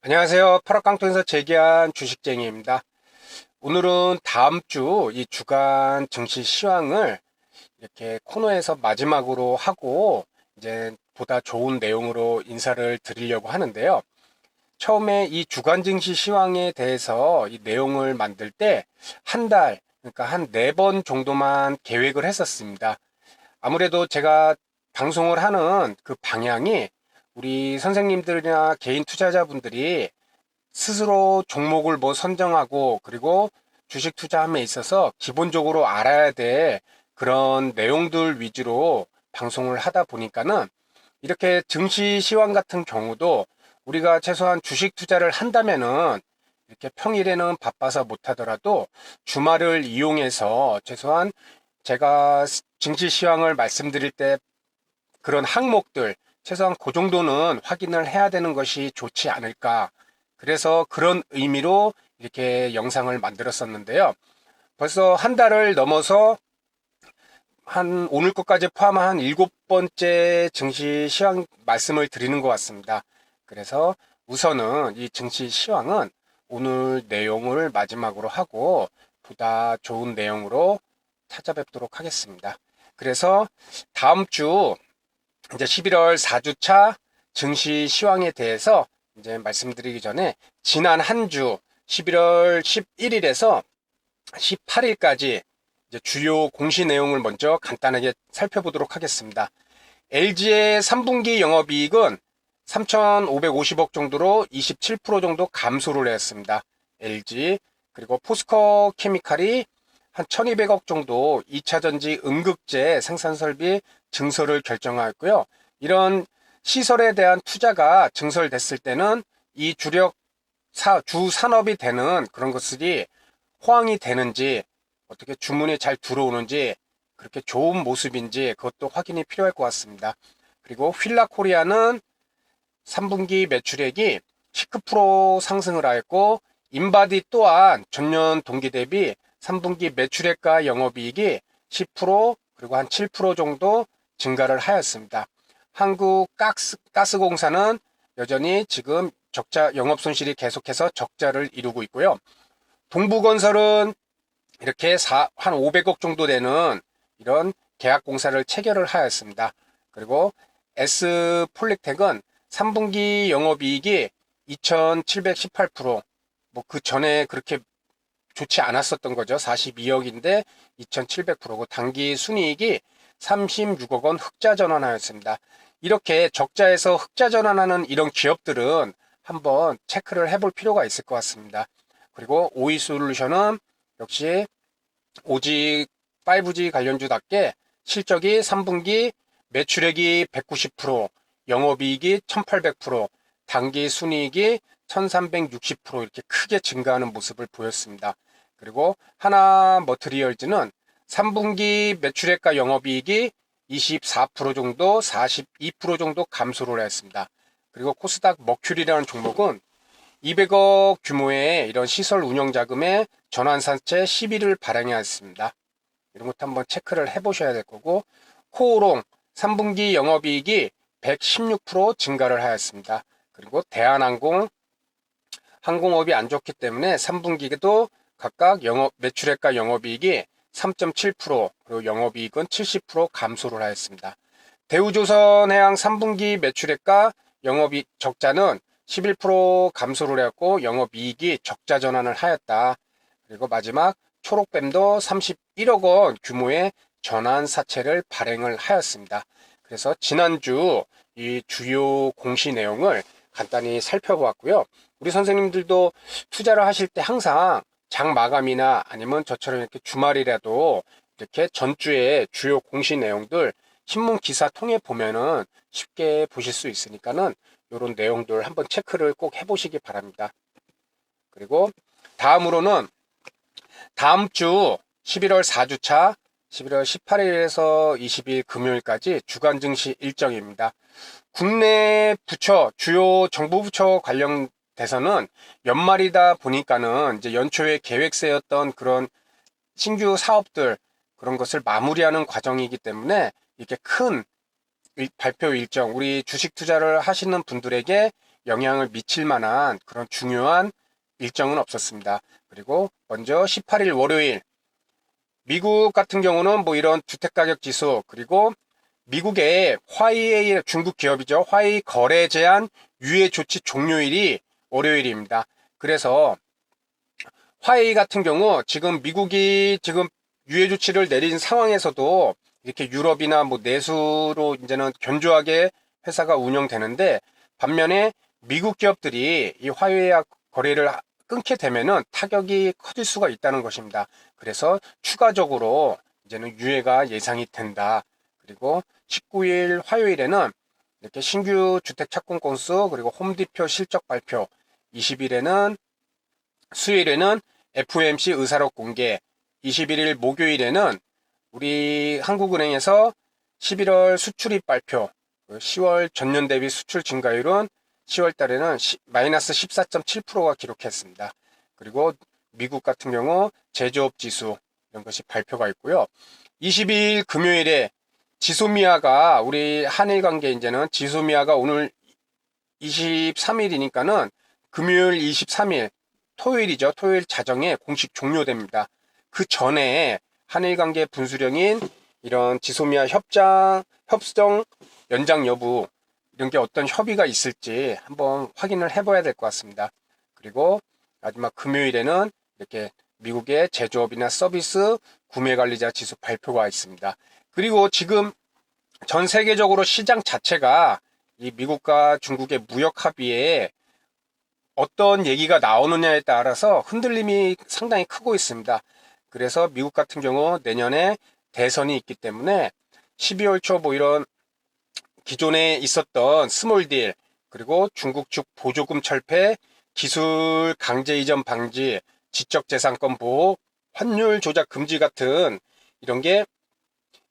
안녕하세요. 팔월깡통에서 재기한 주식쟁이입니다. 오늘은 다음 주 이 주간 증시 시황을 이렇게 코너에서 마지막으로 하고 이제 보다 좋은 내용으로 인사를 드리려고 하는데요. 처음에 이 주간 증시 시황에 대해서 이 내용을 만들 때 한 달, 그러니까 한 4번 정도만 계획을 했었습니다. 아무래도 제가 방송을 하는 그 방향이 우리 선생님들이나 개인 투자자분들이 스스로 종목을 뭐 선정하고 그리고 주식 투자함에 있어서 기본적으로 알아야 될 그런 내용들 위주로 방송을 하다 보니까는 이렇게 증시 시황 같은 경우도 우리가 최소한 주식 투자를 한다면은 이렇게 평일에는 바빠서 못하더라도 주말을 이용해서 최소한 제가 증시 시황을 말씀드릴 때 그런 항목들 최소한 그 정도는 확인을 해야 되는 것이 좋지 않을까. 그래서 그런 의미로 이렇게 영상을 만들었었는데요. 벌써 한 달을 넘어서 한 오늘 것까지 포함한 7번째 증시 시황 말씀을 드리는 것 같습니다. 그래서 우선은 이 증시 시황은 오늘 내용을 마지막으로 하고 보다 좋은 내용으로 찾아뵙도록 하겠습니다. 그래서 다음 주 이제 11월 4주차 증시 시황에 대해서 이제 말씀드리기 전에 지난 한 주 11월 11일에서 18일까지 이제 주요 공시 내용을 먼저 간단하게 살펴보도록 하겠습니다. LG의 3분기 영업이익은 3,550억 정도로 27% 정도 감소를 했습니다. LG 그리고 포스코 케미칼이 한 1,200억 정도 2차전지 응급제 생산설비 증설을 결정하였고요. 이런 시설에 대한 투자가 증설됐을 때는 이 주 산업이 되는 그런 것들이 호황이 되는지 어떻게 주문이 잘 들어오는지 그렇게 좋은 모습인지 그것도 확인이 필요할 것 같습니다. 그리고 휠라코리아는 3분기 매출액이 19% 상승을 하였고 인바디 또한 전년 동기 대비 3분기 매출액과 영업이익이 10% 그리고 한 7% 정도 증가를 하였습니다. 한국가스공사는 여전히 지금 적자 영업 손실이 계속해서 적자를 이루고 있고요. 동부건설은 이렇게 한 500억 정도 되는 이런 계약 공사를 체결을 하였습니다. 그리고 S폴릭텍은 3분기 영업이익이 2718%, 뭐 그 전에 그렇게 좋지 않았었던 거죠. 42억인데 2700%고 당기 순이익이 36억 원 흑자 전환하였습니다. 이렇게 적자에서 흑자 전환하는 이런 기업들은 한번 체크를 해볼 필요가 있을 것 같습니다. 그리고 오이솔루션은 역시 오직 5G 관련주답게 실적이 3분기 매출액이 190%, 영업이익이 1800%, 당기 순이익이 1360% 이렇게 크게 증가하는 모습을 보였습니다. 그리고 하나 머트리얼즈는 3분기 매출액과 영업이익이 24% 정도, 42% 정도 감소를 했습니다. 그리고 코스닥 머큐리라는 종목은 200억 규모의 이런 시설 운영 자금의 전환사채 11을 발행하였습니다. 이런 것도 한번 체크를 해보셔야 될 거고, 코오롱 3분기 영업이익이 116% 증가를 하였습니다. 그리고 대한항공 항공업이 안 좋기 때문에 3분기에도 각각 매출액과 영업이익이 3.7% 그리고 영업이익은 70% 감소를 하였습니다. 대우조선해양 3분기 매출액과 영업이익 적자는 11% 감소를 했고 영업이익이 적자 전환을 하였다. 그리고 마지막 초록뱀도 31억 원 규모의 전환 사채를 발행을 하였습니다. 그래서 지난주 이 주요 공시 내용을 간단히 살펴보았고요. 우리 선생님들도 투자를 하실 때 항상 장 마감이나 아니면 저처럼 이렇게 주말이라도 이렇게 전주에 주요 공시 내용들 신문 기사 통해 보면은 쉽게 보실 수 있으니까는 이런 내용들 한번 체크를 꼭 해보시기 바랍니다. 그리고 다음으로는 다음 주 11월 4주차 11월 18일에서 20일 금요일까지 주간 증시 일정입니다. 국내 부처, 주요 정부 부처 관련돼서는 연말이다 보니까는 이제 연초에 계획세였던 그런 신규 사업들 그런 것을 마무리하는 과정이기 때문에 이렇게 큰 발표 일정, 우리 주식 투자를 하시는 분들에게 영향을 미칠 만한 그런 중요한 일정은 없었습니다. 그리고 먼저 18일 월요일 미국 같은 경우는 뭐 이런 주택가격 지수, 그리고 미국의 화웨이, 중국 기업이죠. 화웨이 거래 제한 유예 조치 종료일이 월요일입니다. 그래서 화웨이 같은 경우 지금 미국이 지금 유예 조치를 내린 상황에서도 이렇게 유럽이나 뭐 내수로 이제는 견조하게 회사가 운영되는데, 반면에 미국 기업들이 이 화웨이와 거래를 끊게 되면은 타격이 커질 수가 있다는 것입니다. 그래서 추가적으로 이제는 유예가 예상이 된다. 그리고 19일 화요일에는 이렇게 신규 주택 착공 건수, 그리고 홈디표 실적 발표, 20일에는 수요일에는 FOMC 의사록 공개, 21일 목요일에는 우리 한국은행에서 11월 수출입 발표, 10월 전년 대비 수출 증가율은 10월 달에는 마이너스 14.7%가 기록했습니다. 그리고 미국 같은 경우 제조업 지수 이런 것이 발표가 있고요. 22일 금요일에 지소미아가, 우리 한일 관계 이제는 지소미아가 오늘 23일이니까는 금요일 23일 토요일이죠. 토요일 자정에 공식 종료됩니다. 그 전에 한일 관계 분수령인 이런 지소미아 협정 연장 여부, 이런 게 어떤 협의가 있을지 한번 확인을 해봐야 될 것 같습니다. 그리고 마지막 금요일에는 이렇게 미국의 제조업이나 서비스 구매관리자 지수 발표가 있습니다. 그리고 지금 전 세계적으로 시장 자체가 이 미국과 중국의 무역 합의에 어떤 얘기가 나오느냐에 따라서 흔들림이 상당히 크고 있습니다. 그래서 미국 같은 경우 내년에 대선이 있기 때문에 12월 초 뭐 이런 기존에 있었던 스몰 딜, 그리고 중국 측 보조금 철폐, 기술 강제 이전 방지, 지적재산권 보호, 환율 조작 금지 같은 이런 게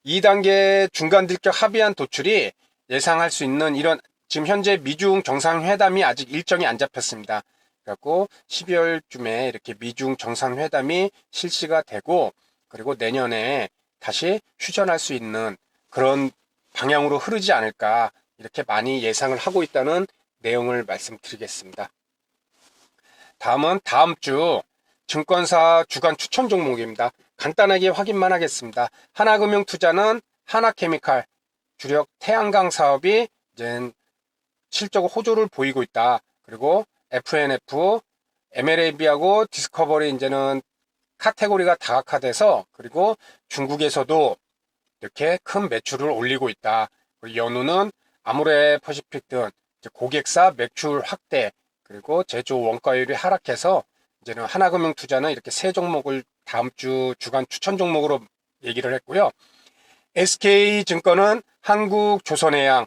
2단계 중간들격 합의안 도출이 예상할 수 있는, 이런 지금 현재 미중 정상회담이 아직 일정이 안 잡혔습니다. 그래갖고 12월쯤에 이렇게 미중 정상회담이 실시가 되고, 그리고 내년에 다시 휴전할 수 있는 그런 방향으로 흐르지 않을까, 이렇게 많이 예상을 하고 있다는 내용을 말씀드리겠습니다. 다음은 다음 주 증권사 주간 추천 종목입니다. 간단하게 확인만 하겠습니다. 하나금융투자는 하나케미칼, 주력 태양광 사업이 이제 실적 호조를 보이고 있다. 그리고 FNF, MLAB하고 디스커버리 이제는 카테고리가 다각화돼서, 그리고 중국에서도 이렇게 큰 매출을 올리고 있다. 연우는 아모레 퍼시픽 등 고객사 매출 확대, 그리고 제조 원가율이 하락해서 이제는 하나금융투자는 이렇게 세 종목을 다음 주 주간 추천 종목으로 얘기를 했고요. SK증권은 한국조선해양,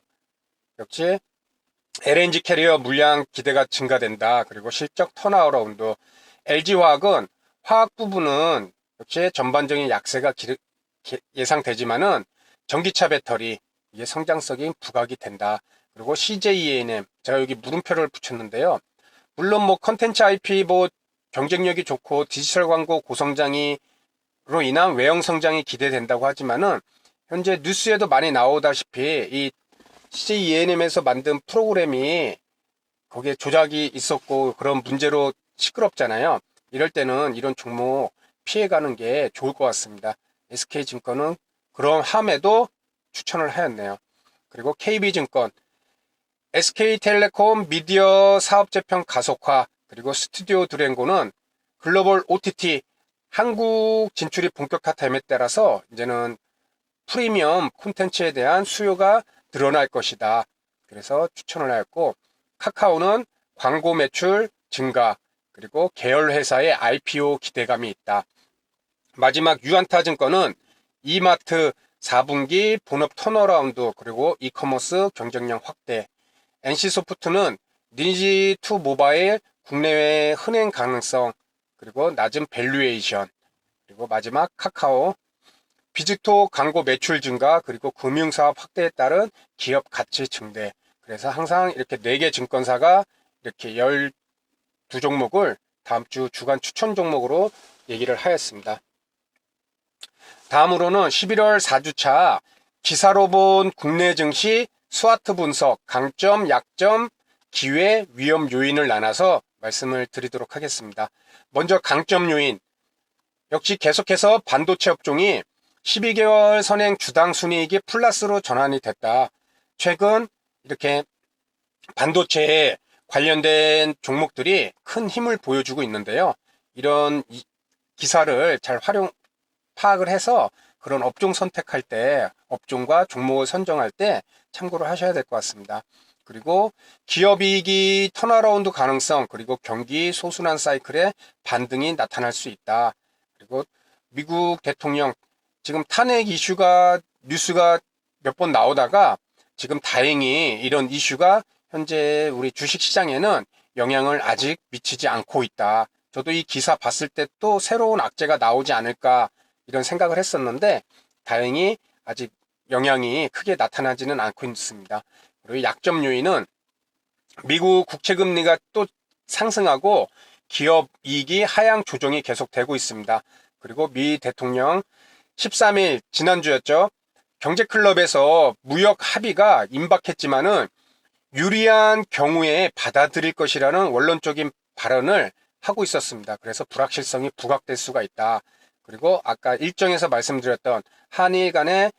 역시 LNG 캐리어 물량 기대가 증가된다. 그리고 실적 턴어라운드. LG화학은 화학 부분은 역시 전반적인 약세가 예상되지만은 전기차 배터리, 이게 성장성이 부각이 된다. 그리고 CJENM, 제가 여기 물음표를 붙였는데요. 물론 뭐 컨텐츠 IP 뭐 경쟁력이 좋고 디지털 광고 고성장으로 인한 외형 성장이 기대된다고 하지만은 현재 뉴스에도 많이 나오다시피 이 CJENM에서 만든 프로그램이 거기에 조작이 있었고 그런 문제로 시끄럽잖아요. 이럴 때는 이런 종목 피해가는 게 좋을 것 같습니다. SK증권은 그런 함에도 추천을 하였네요. 그리고 KB증권, SK텔레콤 미디어 사업 재편 가속화, 그리고 스튜디오 드랭고는 글로벌 OTT 한국 진출이 본격화됨에 따라서 이제는 프리미엄 콘텐츠에 대한 수요가 늘어날 것이다. 그래서 추천을 하였고, 카카오는 광고 매출 증가, 그리고 계열 회사의 IPO 기대감이 있다. 마지막 유안타증권은 이마트 4분기 본업 턴어라운드, 그리고 이커머스 경쟁력 확대. NC소프트는 니지2 모바일 국내외 흥행 가능성, 그리고 낮은 밸류에이션. 그리고 마지막 카카오, 비즈톡 광고 매출 증가, 그리고 금융사업 확대에 따른 기업 가치 증대. 그래서 항상 이렇게 4개 증권사가 이렇게 12종목을 다음 주 주간 추천 종목으로 얘기를 하였습니다. 다음으로는 11월 4주차 기사로 본 국내 증시 스와트 분석, 강점, 약점, 기회, 위험 요인을 나눠서 말씀을 드리도록 하겠습니다. 먼저 강점 요인. 역시 계속해서 반도체 업종이 12개월 선행 주당 순이익이 플러스로 전환이 됐다. 최근 이렇게 반도체에 관련된 종목들이 큰 힘을 보여주고 있는데요. 이런 기사를 잘 파악을 해서 그런 업종 선택할 때, 업종과 종목을 선정할 때 참고를 하셔야 될 것 같습니다. 그리고 기업이익이 턴어라운드 가능성, 그리고 경기 소순환 사이클에 반등이 나타날 수 있다. 그리고 미국 대통령 지금 탄핵 이슈가 뉴스가 몇 번 나오다가 지금 다행히 이런 이슈가 현재 우리 주식시장에는 영향을 아직 미치지 않고 있다. 저도 이 기사 봤을 때 또 새로운 악재가 나오지 않을까 이런 생각을 했었는데 다행히 아직 영향이 크게 나타나지는 않고 있습니다. 그리고 약점 요인은 미국 국채금리가 또 상승하고 기업 이익이 하향 조정이 계속되고 있습니다. 그리고 미 대통령 13일 지난주였죠. 경제클럽에서 무역 합의가 임박했지만은 유리한 경우에 받아들일 것이라는 원론적인 발언을 하고 있었습니다. 그래서 불확실성이 부각될 수가 있다. 그리고 아까 일정에서 말씀드렸던 한일 간의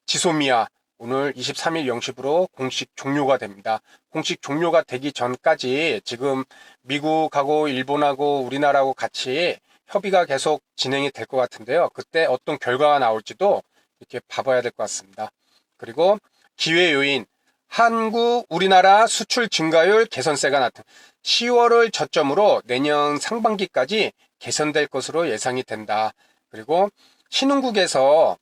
지소미아 오늘 23일 0시부로 공식 종료가 됩니다. 공식 종료가 되기 전까지 지금 미국하고 일본하고 우리나라하고 같이 협의가 계속 진행이 될 것 같은데요. 그때 어떤 결과가 나올지도 이렇게 봐봐야 될 것 같습니다. 그리고 기회 요인, 우리나라 수출 증가율 개선세가 나타 10월을 저점으로 내년 상반기까지 개선될 것으로 예상이 된다. 그리고 신흥국에서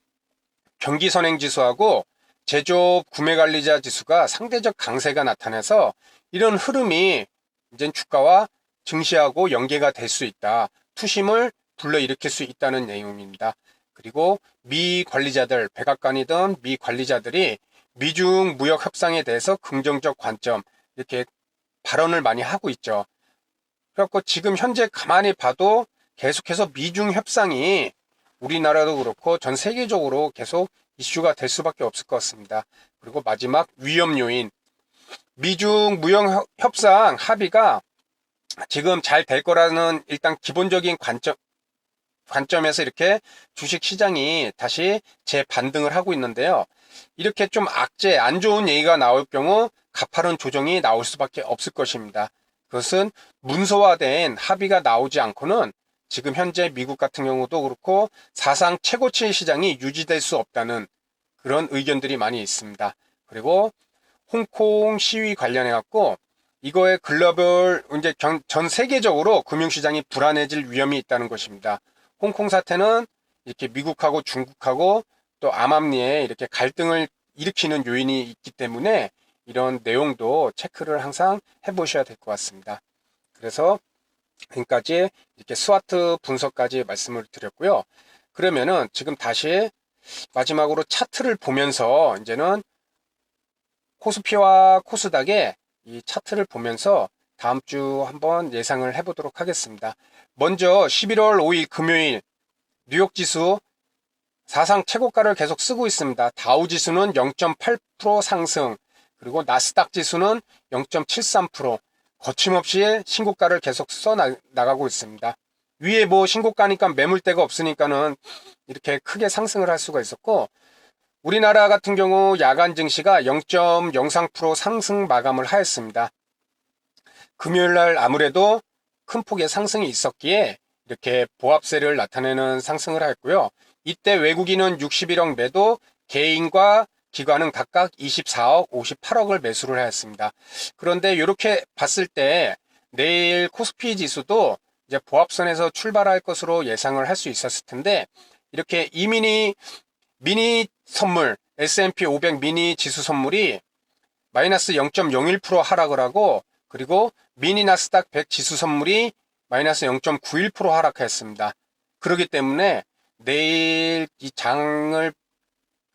경기 선행 지수하고 제조업 구매 관리자 지수가 상대적 강세가 나타나서 이런 흐름이 이제 주가와 증시하고 연계가 될 수 있다. 투심을 불러일으킬 수 있다는 내용입니다. 그리고 미 관리자들, 백악관이든 미 관리자들이 미중 무역 협상에 대해서 긍정적 관점 이렇게 발언을 많이 하고 있죠. 그래갖고 지금 현재 가만히 봐도 계속해서 미중 협상이 우리나라도 그렇고 전 세계적으로 계속 이슈가 될 수밖에 없을 것 같습니다. 그리고 마지막 위험 요인. 미중 무역 협상 합의가 지금 잘 될 거라는 일단 기본적인 관점에서 이렇게 주식 시장이 다시 재반등을 하고 있는데요. 이렇게 좀 악재, 안 좋은 얘기가 나올 경우 가파른 조정이 나올 수밖에 없을 것입니다. 그것은 문서화된 합의가 나오지 않고는 지금 현재 미국 같은 경우도 그렇고 사상 최고치 시장이 유지될 수 없다는 그런 의견들이 많이 있습니다. 그리고 홍콩 시위 관련해 갖고 이거에 글로벌 이제 전 세계적으로 금융시장이 불안해질 위험이 있다는 것입니다. 홍콩 사태는 이렇게 미국하고 중국하고 또 암암리에 이렇게 갈등을 일으키는 요인이 있기 때문에 이런 내용도 체크를 항상 해보셔야 될 것 같습니다. 그래서 지금까지 이렇게 스와트 분석까지 말씀을 드렸고요. 그러면은 지금 다시 마지막으로 차트를 보면서 이제는 코스피와 코스닥의 이 차트를 보면서 다음 주 한번 예상을 해보도록 하겠습니다. 먼저 11월 5일 금요일 뉴욕 지수 사상 최고가를 계속 쓰고 있습니다. 다우 지수는 0.8% 상승, 그리고 나스닥 지수는 0.73% 거침없이 신고가를 계속 써 나가고 있습니다. 위에 뭐 신고가니까 매물대가 없으니까는 이렇게 크게 상승을 할 수가 있었고, 우리나라 같은 경우 야간 증시가 0.03% 상승 마감을 하였습니다. 금요일 날 아무래도 큰 폭의 상승이 있었기에 이렇게 보합세를 나타내는 상승을 하였고요. 이때 외국인은 61억 매도, 개인과 기관은 각각 24억, 58억을 매수를 하였습니다. 그런데 이렇게 봤을 때 내일 코스피 지수도 이제 보합선에서 출발할 것으로 예상을 할 수 있었을 텐데, 이렇게 미니 선물 S&P 500 미니 지수 선물이 마이너스 0.01% 하락을 하고, 그리고 미니 나스닥 100 지수 선물이 마이너스 0.91% 하락했습니다. 그렇기 때문에 내일 이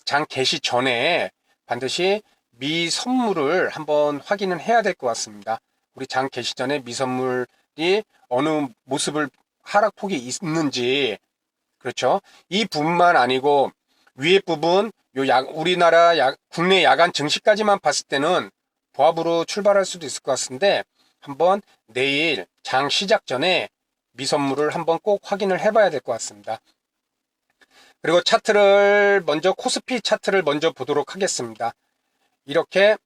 장 개시 전에 반드시 미 선물을 한번 확인을 해야 될 것 같습니다. 우리 장 개시 전에 미 선물이 어느 모습을 하락폭이 있는지, 그렇죠? 이 부분만 아니고 위에 부분 우리나라 국내 야간 증시까지만 봤을 때는 보합으로 출발할 수도 있을 것 같은데 한번 내일 장 시작 전에 미선물을 한번 꼭 확인을 해봐야 될 것 같습니다. 그리고 차트를 먼저 코스피 차트를 먼저 보도록 하겠습니다. 이렇게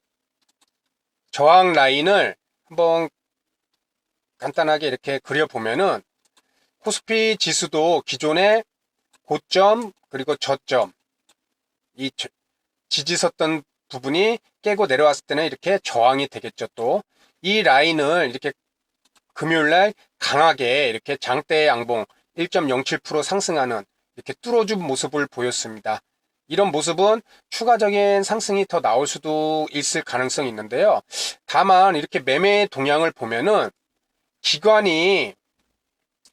저항 라인을 한번 간단하게 이렇게 그려보면은 코스피 지수도 기존의 고점 그리고 저점 이 지지섰던 부분이 깨고 내려왔을 때는 이렇게 저항이 되겠죠. 또 이 라인을 이렇게 금요일날 강하게 이렇게 장대 양봉 1.07% 상승하는 이렇게 뚫어준 모습을 보였습니다. 이런 모습은 추가적인 상승이 더 나올 수도 있을 가능성이 있는데요. 다만 이렇게 매매 동향을 보면은 기관이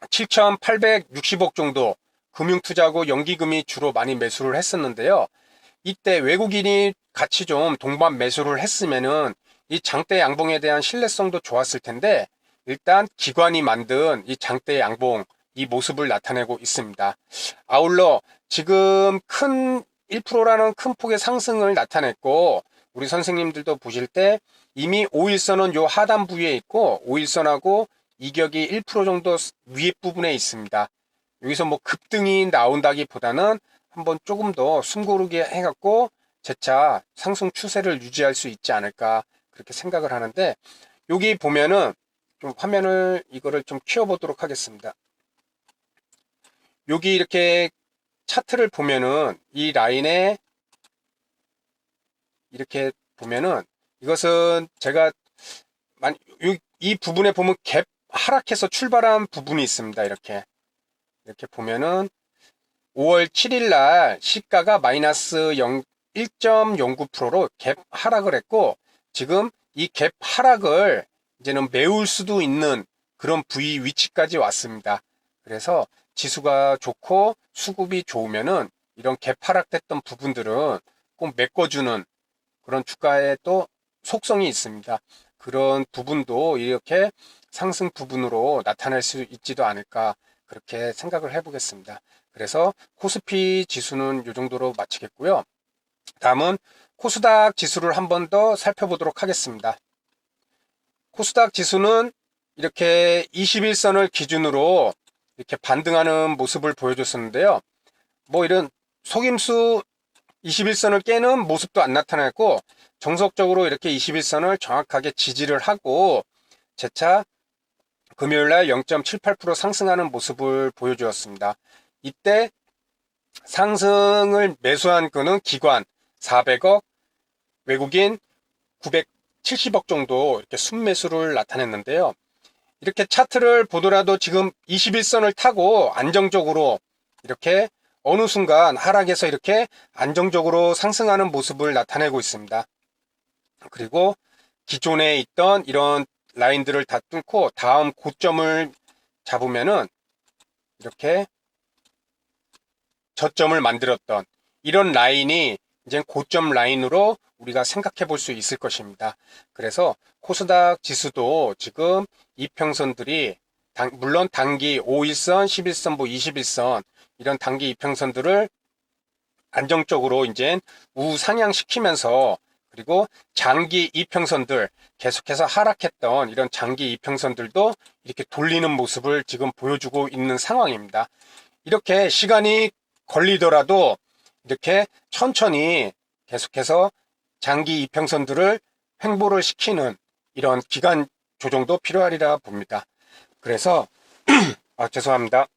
7,860억 정도 금융투자고 연기금이 주로 많이 매수를 했었는데요. 이때 외국인이 같이 좀 동반 매수를 했으면은 이 장대 양봉에 대한 신뢰성도 좋았을 텐데 일단 기관이 만든 이 장대 양봉 이 모습을 나타내고 있습니다. 아울러 지금 큰 1%라는 큰 폭의 상승을 나타냈고 우리 선생님들도 보실 때 이미 5일선은 요 하단 부위에 있고 5일선하고 이격이 1% 정도 위에 부분에 있습니다. 여기서 뭐 급등이 나온다기보다는 한번 조금 더 숨고르게 해갖고 재차 상승 추세를 유지할 수 있지 않을까 그렇게 생각을 하는데 여기 보면은 좀 화면을 이거를 좀 키워보도록 하겠습니다. 여기 이렇게 차트를 보면은 이 라인에 이렇게 보면은 이것은 제가 이 부분에 보면 갭 하락해서 출발한 부분이 있습니다. 이렇게 보면은 5월 7일 날 시가가 마이너스 1.09%로 갭 하락을 했고 지금 이 갭 하락을 이제는 메울 수도 있는 그런 부위 위치까지 왔습니다. 그래서 지수가 좋고 수급이 좋으면은 이런 갭 하락됐던 부분들은 꼭 메꿔주는 그런 주가의 또 속성이 있습니다. 그런 부분도 이렇게 상승 부분으로 나타날 수 있지도 않을까 그렇게 생각을 해보겠습니다. 그래서 코스피 지수는 이 정도로 마치겠고요. 다음은 코스닥 지수를 한 번 더 살펴보도록 하겠습니다. 코스닥 지수는 이렇게 21선을 기준으로 이렇게 반등하는 모습을 보여줬었는데요. 뭐 이런 속임수 21선을 깨는 모습도 안 나타났고 정석적으로 이렇게 21선을 정확하게 지지를 하고 재차 금요일날 0.78% 상승하는 모습을 보여주었습니다. 이때 상승을 매수한 그는 기관 400억, 외국인 970억 정도 이렇게 순매수를 나타냈는데요. 이렇게 차트를 보더라도 지금 21선을 타고 안정적으로 이렇게 어느 순간 하락해서 이렇게 안정적으로 상승하는 모습을 나타내고 있습니다. 그리고 기존에 있던 이런 라인들을 다 뚫고 다음 고점을 잡으면은 이렇게 저점을 만들었던 이런 라인이 이제 고점 라인으로 우리가 생각해 볼 수 있을 것입니다. 그래서 코스닥 지수도 지금 이평선들이 물론 단기 5일선, 11선, 뭐 21선 이런 단기 이평선들을 안정적으로 이제 우상향시키면서 그리고 장기 이평선들 계속해서 하락했던 이런 장기 이평선들도 이렇게 돌리는 모습을 지금 보여주고 있는 상황입니다. 이렇게 시간이 걸리더라도 이렇게 천천히 계속해서 장기 이평선들을 횡보를 시키는 이런 기간 조정도 필요하리라 봅니다. 그래서 죄송합니다.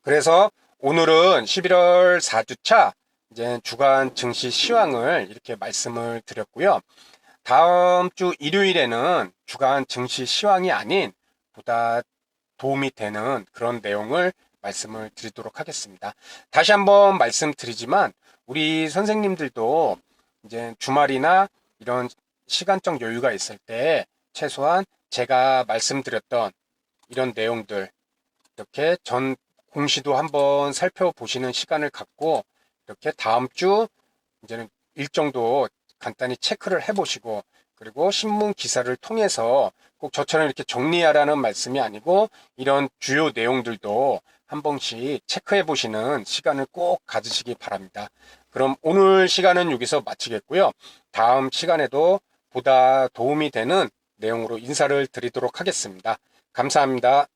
그래서 오늘은 11월 4주차 이제 주간 증시 시황을 이렇게 말씀을 드렸고요. 다음 주 일요일에는 주간 증시 시황이 아닌 보다 도움이 되는 그런 내용을 말씀을 드리도록 하겠습니다. 다시 한번 말씀드리지만 우리 선생님들도 이제 주말이나 이런 시간적 여유가 있을 때 최소한 제가 말씀드렸던 이런 내용들 이렇게 전 공시도 한번 살펴보시는 시간을 갖고 이렇게 다음 주 이제는 일정도 간단히 체크를 해보시고 그리고 신문 기사를 통해서 꼭 저처럼 이렇게 정리하라는 말씀이 아니고 이런 주요 내용들도 한 번씩 체크해 보시는 시간을 꼭 가지시기 바랍니다. 그럼 오늘 시간은 여기서 마치겠고요. 다음 시간에도 보다 도움이 되는 내용으로 인사를 드리도록 하겠습니다. 감사합니다.